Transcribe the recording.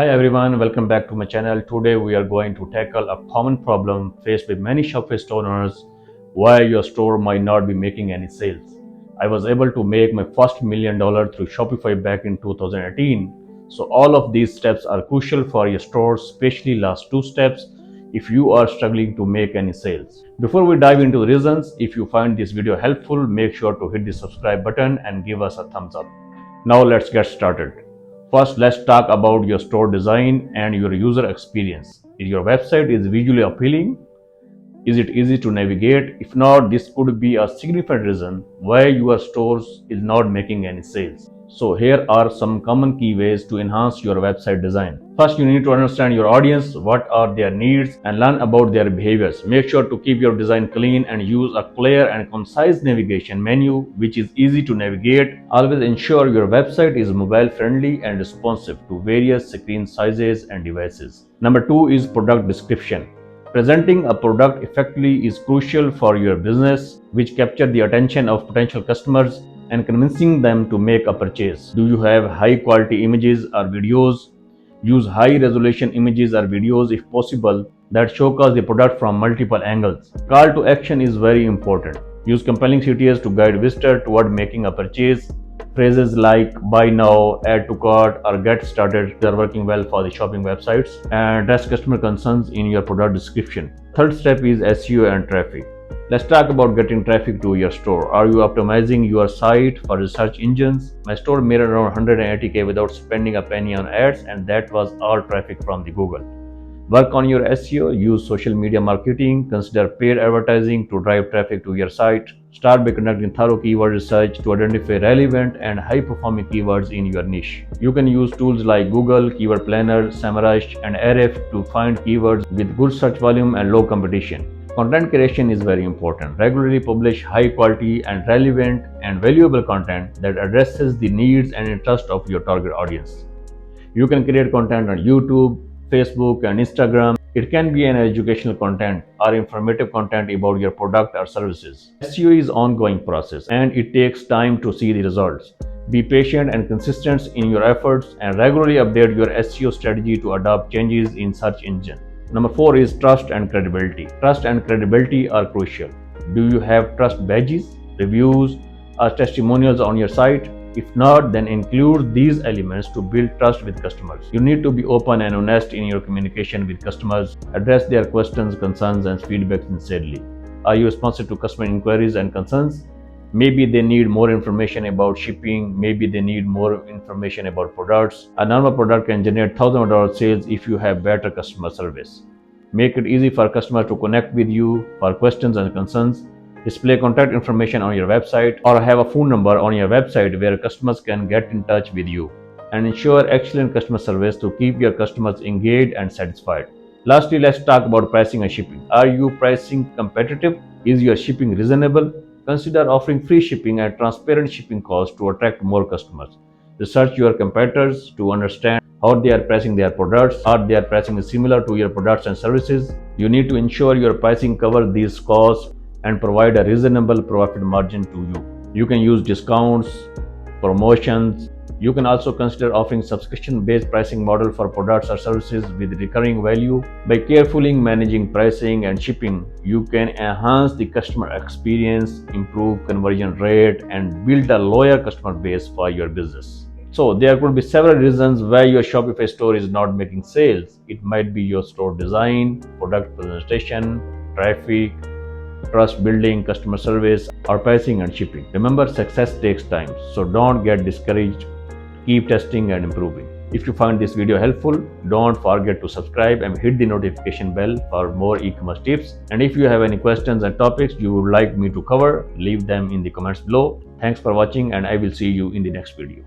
Hi everyone, welcome back to my channel. Today we are going to tackle a common problem faced by many Shopify store owners: why your store might not be making any sales. I was able to make my first $1 million through Shopify back in 2018. So all of these steps are crucial for your store, especially last two steps if you are struggling to make any sales. Before we dive into the reasons, if you find this video helpful, make sure to hit the subscribe button and give us a thumbs up. Now let's get started. First, let's talk about your store design and your user experience. Is your website is visually appealing? Is it easy to navigate? If not, this could be a significant reason why your stores is not making any sales. So here are some common key ways to enhance your website design. First, you need to understand your audience, what are their needs, and learn about their behaviors. Make sure to keep your design clean and use a clear and concise navigation menu which is easy to navigate. Always ensure your website is mobile friendly and responsive to various screen sizes and devices. Number 2 is product description. Presenting a product effectively is crucial for your business, which capture the attention of potential customers and convincing them to make a purchase. Do you have high quality images or videos? Use high resolution images or videos if possible that showcase the product from multiple angles. Call to action is very important. Use compelling CTAs to guide visitors toward making a purchase. Phrases like buy now, add to cart, or get started are working well for the shopping websites. And address customer concerns in your product description. Third step is SEO and traffic. Let's talk about getting traffic to your store. Are you optimizing your site for the search engines? My store made around 180K without spending a penny on ads, and that was all traffic from the Google. Work on your SEO, use social media marketing, consider paid advertising to drive traffic to your site. Start by conducting thorough keyword research to identify relevant and high-performing keywords in your niche. You can use tools like Google, Keyword Planner, Semrush, and Ahrefs to find keywords with good search volume and low competition. Content creation is very important. Regularly publish high-quality and relevant and valuable content that addresses the needs and interests of your target audience. You can create content on YouTube, Facebook, and Instagram. It can be an educational content or informative content about your product or services. SEO is an ongoing process and it takes time to see the results. Be patient and consistent in your efforts and regularly update your SEO strategy to adapt changes in search engine. Number 4 is trust and credibility. Trust and credibility are crucial. Do you have trust badges, reviews, or testimonials on your site? If not, then include these elements to build trust with customers. You need to be open and honest in your communication with customers. Address their questions, concerns, and feedback sincerely. Are you responsive to customer inquiries and concerns? Maybe they need more information about shipping. Maybe they need more information about products. A normal product can generate thousands of dollars sales if you have better customer service. Make it easy for customers to connect with you for questions and concerns. Display contact information on your website or have a phone number on your website where customers can get in touch with you. And ensure excellent customer service to keep your customers engaged and satisfied. Lastly, let's talk about pricing and shipping. Are you pricing competitive? Is your shipping reasonable? Consider offering free shipping and transparent shipping costs to attract more customers. Research your competitors to understand how they are pricing their products. Are their pricing similar to your products and services? You need to ensure your pricing covers these costs and provide a reasonable profit margin to you. You can use discounts, promotions. You can also consider offering subscription-based pricing model for products or services with recurring value. By carefully managing pricing and shipping, you can enhance the customer experience, improve conversion rate, and build a loyal customer base for your business. So there could be several reasons why your Shopify store is not making sales. It might be your store design, product presentation, traffic, trust building, customer service, or pricing and shipping. Remember, success takes time, so don't get discouraged. Keep testing and improving. If you find this video helpful, don't forget to subscribe and hit the notification bell for more e-commerce tips. And if you have any questions and topics you would like me to cover, leave them in the comments below. Thanks for watching, and I will see you in the next video.